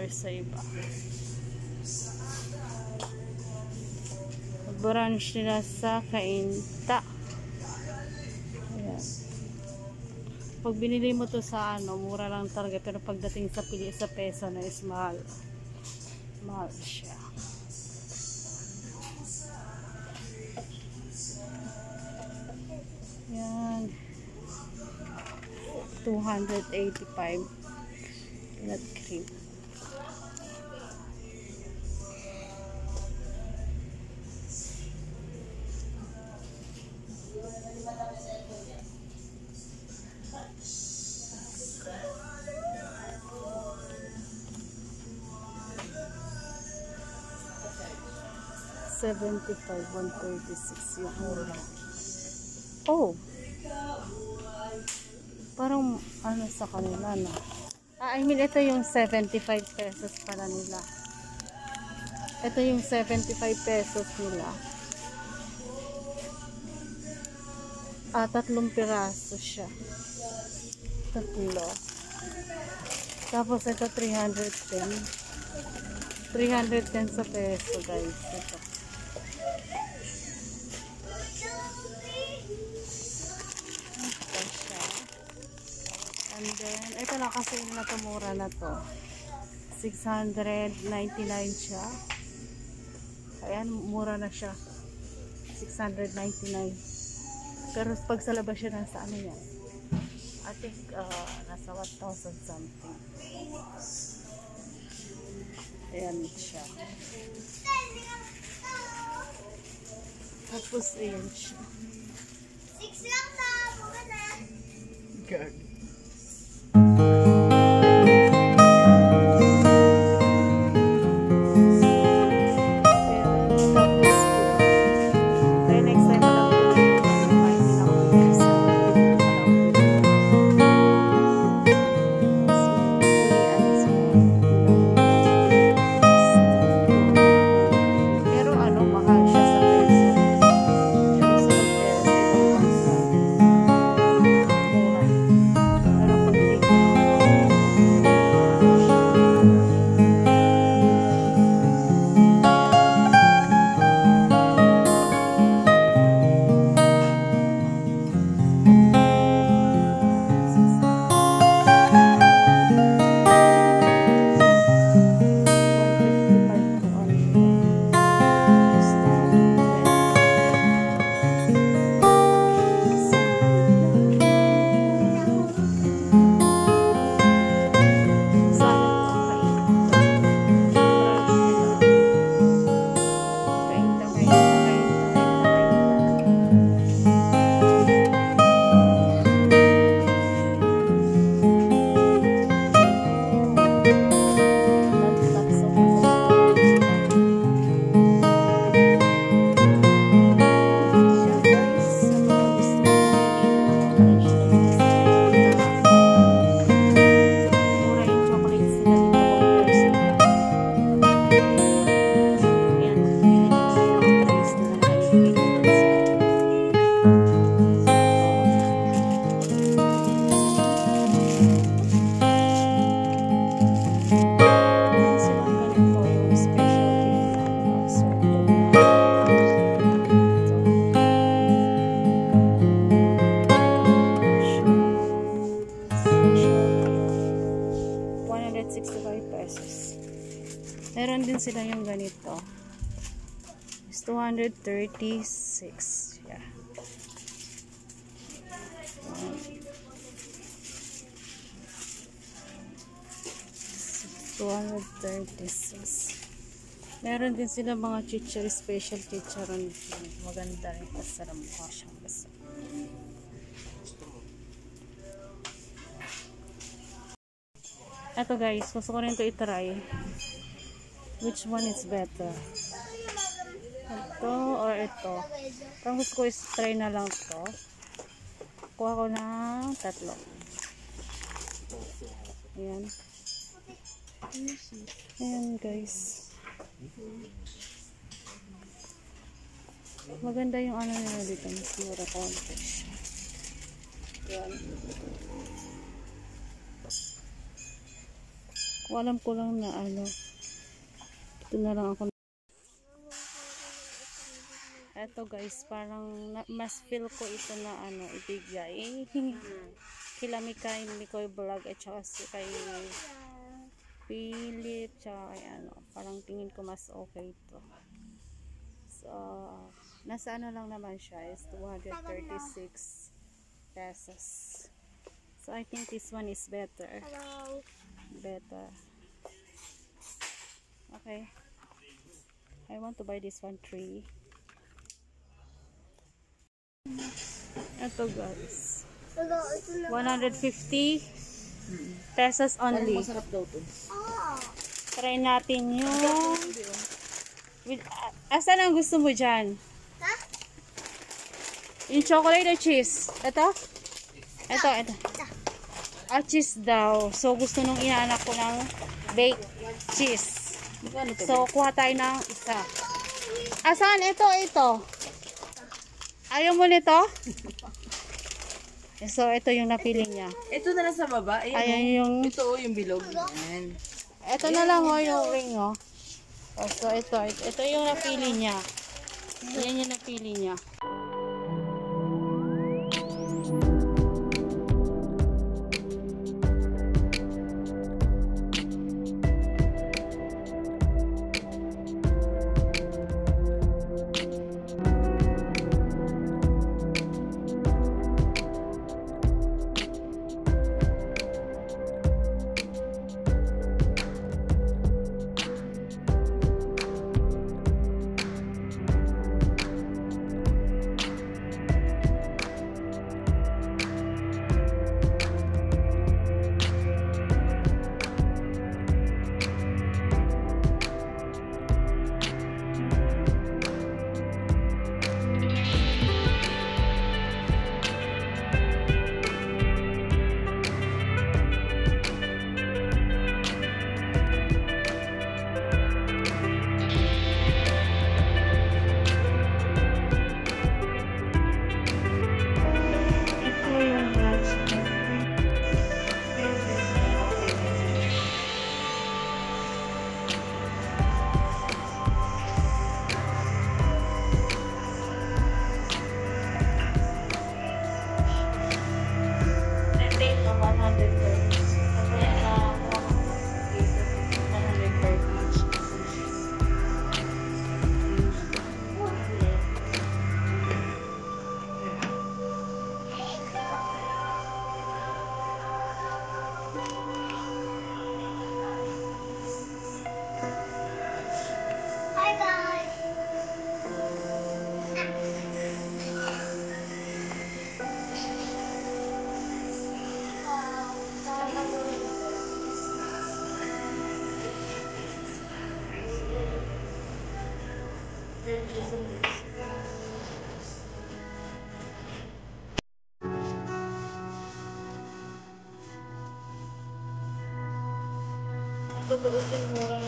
compare sa iba. Branch nila sa Cainta. Ayan. Pag binili mo to sa ano, mura lang talaga, pero pagdating sa pili sa peso na is mahal. Mahal siya. Yan. 285 peanut cream. $75, $136 yung mura. Oh, parang ano sa kanila na. I mean, ito yung 75 pesos pala nila. Ito yung 75 pesos nila. Tatlong piraso siya. Tatlo. Tapos ito 310. 310 sa peso, guys. Ito. And then, ito na kasi na to, mura na to. 699 siya. Ayan, mura na siya. 699. Pero pag sa labas siya, nasa ano yan? I think, nasa 1,000 something. Ayan siya. Tapos, ayan siya. 6 lang na. Buka na. Good. Meron din sila yung ganito. It's 236. Yeah. 236. Meron din sila mga chichar, special chicharon. Maganda rin. Masarap mukha siyang basa. Ito guys, gusto ko rin ito itry. Which one is better? Ito or ito? Parang gusto ko is-try na lang ito. Kuha ko ng tatlo. Ayan. Ayan guys. Maganda yung ano nila dito. Mas mura konti. Ayan. Kung alam ko lang na ano, ito na lang ako. Eto guys, parang mas feel ko ito na ano, ibigay. Kila Mikoy Vlog at saka kay Philip, tsaka kay ano, parang tingin ko mas okay ito. So, nasa ano lang naman siya is 236 pesos. So, I think this one is better. Hello. Better. Okay. I want to buy this one 3. Ito guys. Hello, ito na. 150 pesos only. Masarap daw to. Oh. Try natin yung with, asan ang gusto mo dyan? Ha? Yung chocolate or cheese? Ito? Ito. Ah, cheese daw. So, gusto nung inaanak ko ng baked cheese. So, kuha tayo ng isa. Asan? Ito. Ayaw mo nito? So, ito yung napili niya. Ito na lang sa baba. Ayan yung... Ito yung bilog. Ayan. Ito na lang yung ring so, ito yung napili niya. Ayan yung napili niya. Hi guys. Tutuusin mo lang.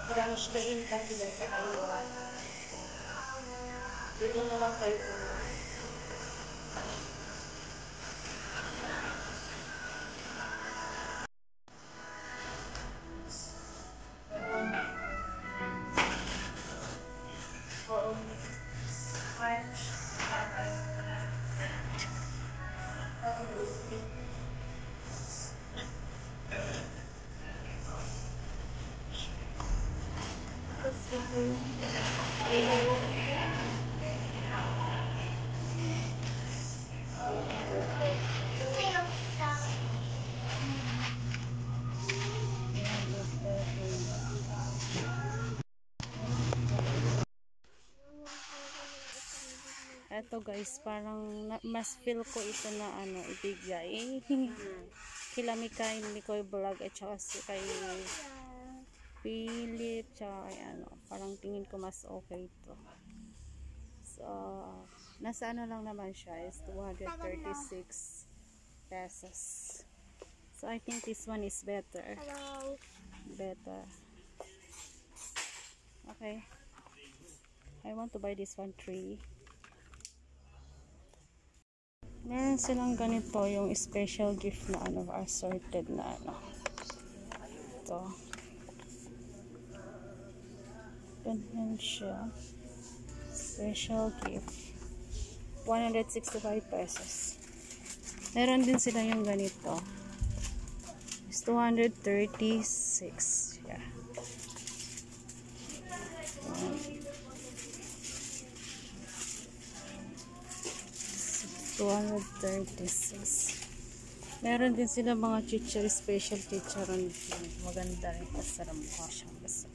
Marami siya kasi dyan sa kaliwa. Dito na lang kayo ulo. Oo. Eto guys, parang mas feel ko ito na ano, ibigay. kila Mikoy Vlog at saka kay Philip tsaka kay ano, parang tingin ko mas okay to. So nasa ano lang naman siya is 236 pesos. So I think this one is better. Hello. Better. Okay. I want to buy this one 3. Meron silang ganito, yung special gift na ano, assorted na ano. Ito. Ganyan siya. Special gift. 165 pesos. Meron din sila yung ganito. It's 236. Yeah. 236. Meron din sila mga chichar, special chicharon. Maganda rin. Pasarap mukha siyang basa.